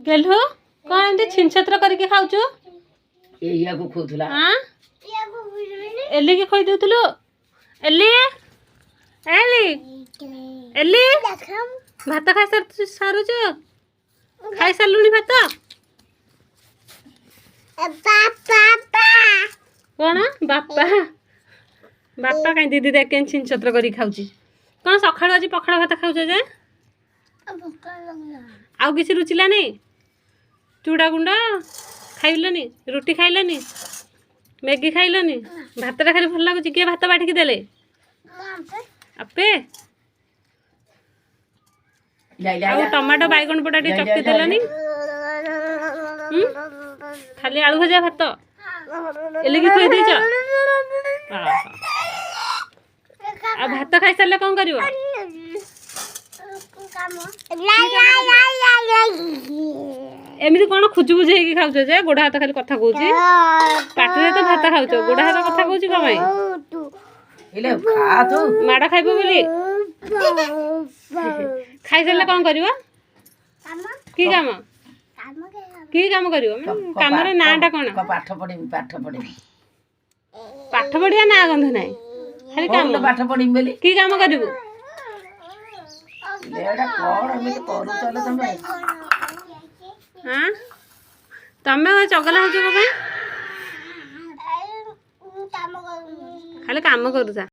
गेलु कौन एमती छिनछत्र करके खाउछु एया को खोथुला हां एली के खोई देउथलो एली एली एली भात खाई सारुछ खाई सारलुनी भात कौन बापा बापा कहीं दीदी देख के छिनछत्र करी खाउची कौन सखाळु आज पखाड़ भात खाउछ जे आउ किसी रुचिला नहीं चूड़ा गुंडा खाइलनी रुटी खाइलनी मैगी खाइलनी भातटा खाली भल लगुच किए भात बाटिकी देले आपे आउ टमाटो बैगन पोटा चक्की देलनी खाली आलू भजा भात एले की खुई देछ आ भात खाई सारले कौन करिवो एमती कौन खुजु खुजु ହେଇକି ଖାଉଛ ଯେ ଗୋଡ଼ ହାତ ଖାଲି କଥା କହୁଛି ପାଟିରେ ତ ଭାତ ଖାଉଛ ଗୋଡ଼ ହାତ କଥା କହୁଛି କଣ ପାଇଁ ଇଲେ ଖା ତୁ ମାଡ଼ ଖାଇବ ବୋଲି ଖାଇସାରିଲେ କଣ କରିବ କି କାମ କରିବ କାମର ନାଁଟା କଣ ପାଠ ପଢ଼ିବି ପାଠ ପଢ଼ିବା ନା ଗନ୍ଧ ନାହିଁ ଖାଲି କାମ ପାଠ ପଢ଼ିବି ବୋଲି କି କାମ କରିବୁ ଏଟା କଣ ଏମିତି କରୁଚଲ ତମେ हां तमे चगला हो जो खाली काम करूसा